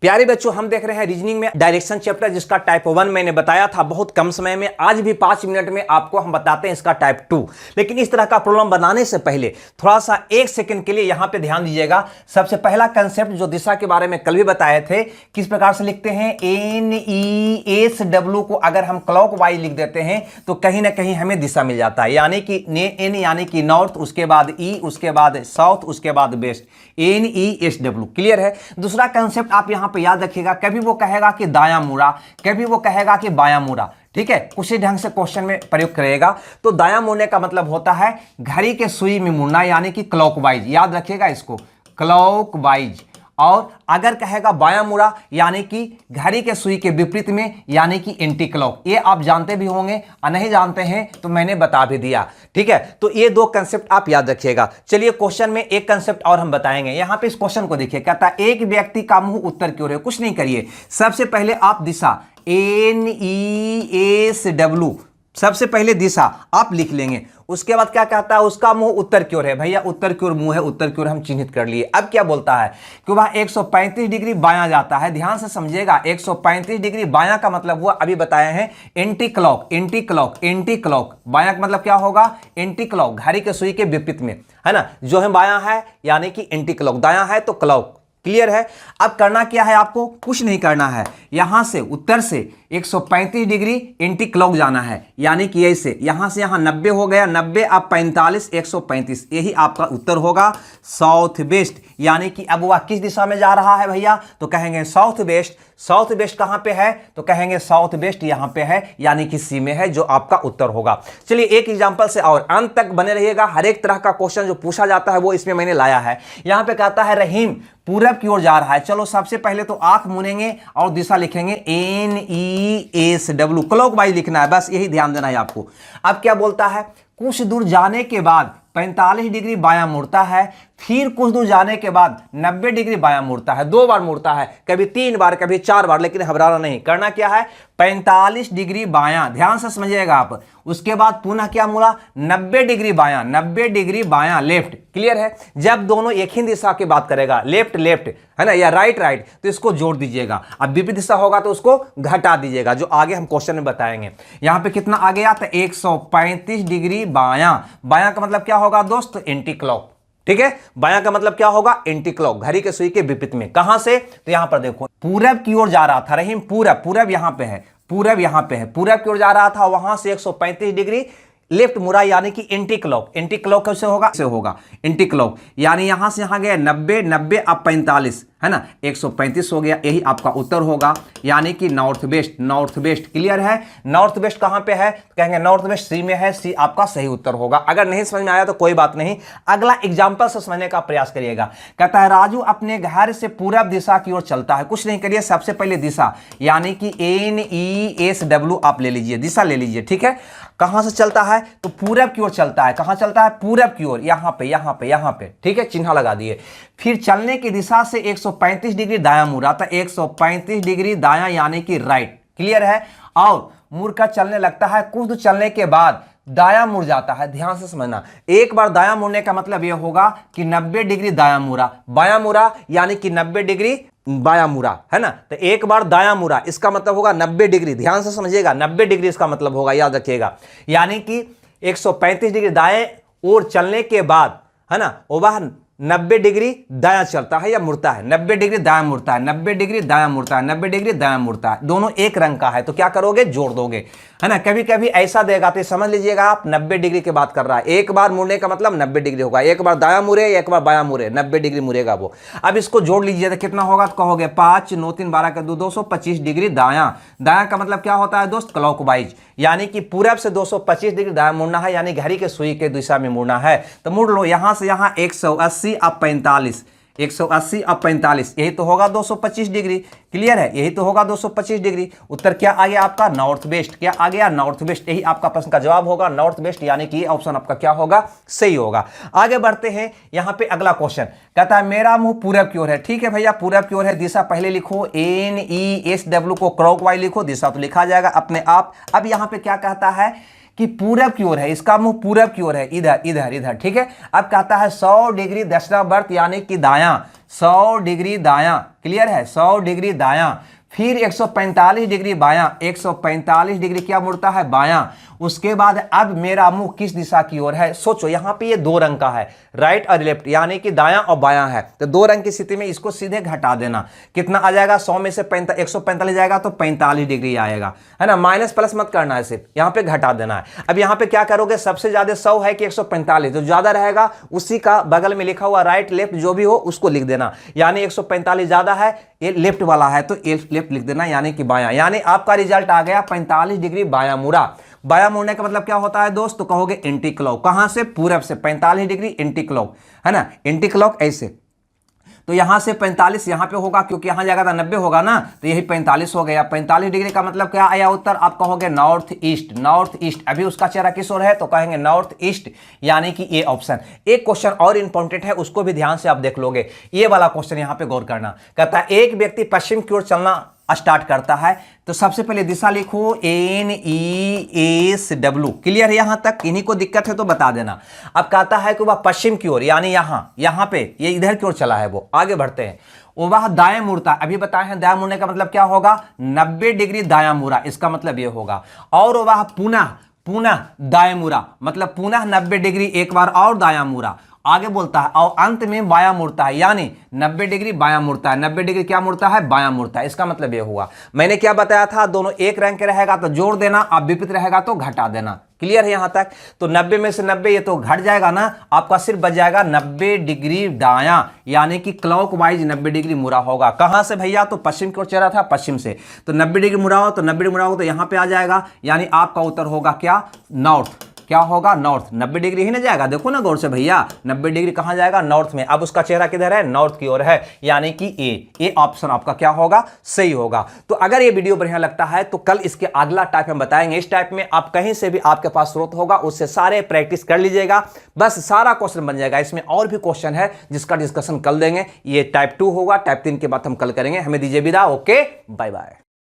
प्यारे बच्चों, हम देख रहे हैं रीजनिंग में डायरेक्शन चैप्टर, जिसका टाइप 1 मैंने बताया था बहुत कम समय में। आज भी 5 मिनट में आपको हम बताते हैं इसका टाइप 2। लेकिन इस तरह का प्रॉब्लम बनाने से पहले थोड़ा सा 1 सेकंड के लिए यहां पे ध्यान दीजिएगा। सबसे पहला कंसेप्ट जो दिशा के बारे में कल भी बताए थे, किस प्रकार से लिखते हैं, NESW को अगर हम क्लॉक वाइज लिख देते हैं तो कहीं ना कहीं हमें दिशा मिल जाता है। यानी कि N यानी कि नॉर्थ, उसके बाद E, उसके बाद साउथ, उसके बाद वेस्ट, NESW। क्लियर है। दूसरा कंसेप्ट आप यहां पे याद रखिएगा, कभी वो कहेगा कि दायां मुड़ा, कभी वो कहेगा कि बायां मुड़ा। ठीक है, उसी ढंग से क्वेश्चन में प्रयोग करेगा। तो दायां मुड़ने का मतलब होता है घड़ी के सुई में मुड़ना, यानी कि क्लॉकवाइज। याद रखिएगा इसको, क्लॉकवाइज। और अगर कहेगा बायां मुड़ा, यानी कि घड़ी के सुई के विपरीत में, यानी कि एंटी क्लॉक। ये आप जानते भी होंगे, और नहीं जानते हैं तो मैंने बता भी दिया। ठीक है, तो ये 2 कंसेप्ट आप याद रखिएगा। चलिए क्वेश्चन में एक कंसेप्ट और हम बताएंगे। यहां पे इस क्वेश्चन को देखिए, कहता है एक व्यक्ति का मुंह उत्तर की ओर है। कुछ नहीं करिए, सबसे पहले आप दिशा NESW, सबसे पहले दिशा आप लिख लेंगे। उसके बाद क्या कहता है, उसका मुंह उत्तर की ओर है। भैया उत्तर की ओर मुंह है, उत्तर की ओर हम चिन्हित कर लिए। अब क्या बोलता है कि वह 135 डिग्री बायां जाता है। ध्यान से समझिएगा, 135 डिग्री बायां का मतलब हुआ, अभी बताए हैं, anti clock. Anti clock, anti clock. बायां का मतलब क्या होगा, एंटी क्लॉक, घड़ी के सुई के विपरीत में, है ना। जो है बायां है यानी कि एंटी क्लॉक, दायां है तो क्लॉक। क्लियर है। अब करना क्या है, आपको कुछ नहीं करना है। यहां से उत्तर से 135 डिग्री एंटी क्लॉक जाना है, यानी कि ऐसे यहां से यहां 90 हो गया, 90 अब 45, 135, यही आपका उत्तर होगा, साउथ वेस्ट। यानी कि अब वह किस दिशा में जा रहा है भैया, तो कहेंगे साउथ वेस्ट। साउथ वेस्ट कहां पे है, तो कहेंगे साउथ वेस्ट यहां पे है, यानी कि सी में है, जो आपका उत्तर होगा। चलिए एक एग्जांपल से और अंत तक बने रहिएगा। हर एक तरह का क्वेश्चन जो पूछा जाता है वो इसमें मैंने लाया है। यहां पे कहता है रहीम पूरब की ओर जा रहा है। चलो सबसे पहले तो आंख मुनेंगे और दिशा लिखेंगे NESW, क्लॉकवाइज लिखना है, बस यही ध्यान देना है आपको। अब क्या बोलता है, कुछ दूर जाने के बाद 45 डिग्री बायां मुड़ता है, फिर कुछ दूर जाने के बाद 90 डिग्री बायां मुड़ता है। 2 बार मुड़ता है, कभी 3 बार, कभी 4 बार, लेकिन घबराना नहीं। करना क्या है, 45 डिग्री बायां, ध्यान से समझिएगा आप। उसके बाद पुनः क्या मुड़ा, 90 डिग्री बायां, 90 डिग्री बायां लेफ्ट। क्लियर है। जब दोनों एक ही दिशा की बात करेगा, लेफ्ट लेफ्ट, है ना, या राइट राइट, तो इसको जोड़ दीजिएगा। अब विपरीत दिशा होगा तो उसको घटा दीजिएगा, जो आगे हम क्वेश्चन में बताएंगे। यहां पे कितना आ गया, तो 135 डिग्री बायां। बायां का मतलब क्या होगा दोस्त, एंटी क्लॉक। ठीक है, बायां का मतलब क्या होगा, एंटी क्लॉक, घड़ी के सुई के विपरीत में। कहां से, तो यहां पर देखो, पूरब की ओर जा रहा था रहीम, पूरब, पूरब यहां पे है, पूरब यहां पे है, पूरब की ओर जा रहा था, वहां से 135 डिग्री लेफ्ट मुड़ा, यानी कि एंटी क्लॉक। एंटी क्लॉक कैसे होगा, से होगा एंटी क्लॉक, यानी यहां से यहां गया 90, 90 अब 45, है ना, 135 हो गया, यही आपका उत्तर होगा, यानी कि north west. North west. Clear है। नॉर्थ वेस्ट कहां पे है, तो कहेंगे नॉर्थ वेस्ट सी में है, सी आपका सही उत्तर होगा। अगर नहीं समझ में आया तो कोई बात नहीं, अगला एग्जांपल से समझने का प्रयास करिएगा। कहता है राजू अपने घर से पूरब दिशा की ओर चलता है। कुछ नहीं करिए, सबसे पहले दिशा, यानी कि NESW आप ले लीजिए, दिशा ले लीजिए। ठीक है, कहां से चलता है, तो पूरब की ओर चलता है। कहां चलता है, पूरब की ओर, यहां पे, यहां पे, यहां पे। ठीक है, चिन्ह लगा दिए। फिर चलने की दिशा से 135 डिग्री दायां मुड़ा था, 135 डिग्री दायां, यानी कि राइट। क्लियर है। और मुड़कर चलने लगता है, कुछ दूर चलने के बाद दायां मुड़ जाता है। ध्यान से समझना, एक बार दायां मुड़ने का मतलब यह होगा कि 90 डिग्री दायां मुड़ा, बायां मुड़ा, यानी कि 90 डिग्री बायां मुड़ा, है ना। तो एक बार दायां मुड़ा, इसका मतलब होगा 90 डिग्री। ध्यान से समझिएगा, 90 डिग्री इसका मतलब होगा, याद रखिएगा। यानी कि 135 डिग्री दाएं ओर चलने के बाद, है ना, वो बाहर 90 डिग्री दायां चलता है या मुड़ता है, 90 डिग्री दायां मुड़ता है, 90 डिग्री दायां मुड़ता है, 90 डिग्री दायां मुड़ता है। दोनों एक रंग का है, तो क्या करोगे, जोड़ दोगे, है ना। कभी कभी ऐसा देगा तो समझ लीजिएगा आप 90 डिग्री की बात कर रहा है। एक बार मुड़ने का मतलब 90 डिग्री होगा, एक बार दायां मुड़े, एक बार बायां मुड़े, 90 डिग्री मुड़ेगा वो। अब इसको जोड़ लीजिए तो कितना होगा, तो कहोगे 5 9 3 12 का 225 डिग्री दायां। दायां का मतलब क्या होता है दोस्त, क्लॉकवाइज, यानी कि पूरब से 225 डिग्री दायां मुड़ना है, यानी घड़ी के सुई के दिशा में मुड़ना है। तो मुड़ लो, यहां से यहां 180 अब 45, 180 अब 45, यही तो होगा 225 डिग्री। क्लियर है, यही तो होगा 225 डिग्री। उत्तर क्या आ गया आपका, नॉर्थ वेस्ट। क्या आ गया, नॉर्थ वेस्ट। यही आपका प्रश्न का जवाब होगा, नॉर्थ वेस्ट, यानी कि ऑप्शन आपका क्या होगा, सही होगा। आगे बढ़ते हैं, यहां पे अगला क्वेश्चन कहता है मेरा मुंह पूरब की ओर है। ठीक है भैया, पूरब की ओर है, दिशा पहले लिखो, NESW को क्लॉकवाइज लिखो, दिशा तो लिखा जाएगा अपने आप। अब यहां पे क्या कहता है कि पूरब की ओर है, इसका मुंह पूरब की ओर है, इधर इधर इधर, ठीक है। अब कहता है 100 डिग्री दक्षिणावर्त यानी कि दायां, 100 डिग्री दायां, क्लियर है, 100 डिग्री दायां, फिर 145 डिग्री बायां, 145 डिग्री क्या मुड़ता है, बायां। उसके बाद अब मेरा मुंह किस दिशा की ओर है, सोचो यहां पे ये दो रंग का है, राइट और लेफ्ट, यानी कि दायां और बायां है, तो दो रंग की स्थिति में इसको सीधे घटा देना, कितना आ जाएगा, 100 में से 145 जाएगा तो 45 डिग्री आएगा, है ना। माइनस प्लस मत करना है, सिर्फ यहां पे घटा देना है। अब यहां पे क्या करोगे, सबसे ज्यादा 100 है कि 145, जो ज्यादा रहेगा उसी का बगल में लिखा हुआ राइट लेफ्ट जो भी हो उसको लिख देना, यानी 145 ज्यादा है, ये लेफ्ट वाला है तो लेफ्ट लिख देना, यानी कि बायां, यानी आपका रिजल्ट आ गया 45 डिग्री बायां मुड़ा। बायां मुड़ने का मतलब क्या होता है दोस्त, तो कहोगे एंटी क्लॉक, कहां से, पूरब से, 45 डिग्री एंटी क्लॉक, है ना, एंटी क्लॉक ऐसे। तो यहां से 45 यहां पे होगा, क्योंकि यहां जाएगा था 90 होगा ना, तो यही 45 हो गया। 45 डिग्री का मतलब क्या आया उत्तर, आप कहोगे नॉर्थ ईस्ट, नॉर्थ ईस्ट। अभी उसका चेहरा किस ओर है, तो कहेंगे नॉर्थ ईस्ट, यानी कि ये ऑप्शन। एक क्वेश्चन और इंपॉर्टेंट है, उसको भी ध्यान से आप देख लोगे, ये वाला क्वेश्चन यहां पे गौर करना। कहता है एक व्यक्ति पश्चिम की ओर चलना स्टार्ट करता है, तो सबसे पहले दिशा लिखो NESW, क्लियर है यहां तक, इन्हीं को दिक्कत है तो बता देना। अब कहता है कि वह पश्चिम की ओर, यानी यहां पे ये इधर की ओर चला है, वो आगे बढ़ते हैं, वह दाएं मुड़ता, अभी बताए हैं दाएं मुड़ने का मतलब क्या होगा, 90 डिग्री दायां मुड़ा, इसका मतलब ये होगा। और वह पुनः दाएं मुड़ा, मतलब पुनः 90 डिग्री एक बार और दायां मुड़ा, आगे बोलता है, और अंत में बायां मुड़ता है, यानी 90 डिग्री बायां मुड़ता है, 90 डिग्री क्या मुड़ता है, बायां मुड़ता है, इसका मतलब ये हुआ। मैंने क्या बताया था, दोनों एक रंग के रहेगा तो जोड़ देना, आप विपरीत रहेगा तो घटा देना, क्लियर है यहां तक। तो 90 में से 90 ये तो घट जाएगा ना, आपका सिर्फ बच जाएगा 90 डिग्री दायां, यानी कि क्लॉक वाइज 90 डिग्री मुड़ा होगा। कहां से भैया, तो पश्चिम की ओर चला था, पश्चिम से, तो 90 डिग्री मुड़ा हो, तो 90 डिग्री मुड़ा हो तो यहां पे आ जाएगा, यानी आपका उत्तर होगा क्या, नॉर्थ। क्या होगा, नॉर्थ। 90 डिग्री ही ना जाएगा, देखो ना गौर से भैया, 90 डिग्री कहां जाएगा, नॉर्थ में। अब उसका चेहरा किधर है, नॉर्थ की ओर है, यानी कि ए ऑप्शन आपका क्या होगा, सही होगा। तो अगर ये वीडियो बढ़िया लगता है तो कल इसके अगला टाइप हम बताएंगे। इस टाइप में आप कहीं से भी आपके पास स्रोत होगा, उससे सारे प्रैक्टिस कर लीजिएगा, बस सारा क्वेश्चन बन जाएगा। इसमें और भी क्वेश्चन है जिसका डिस्कशन कल देंगे, ये टाइप 2 होगा, टाइप 3 के बाद हम कल करेंगे। हमें दीजिए विदा, ओके, बाय बाय।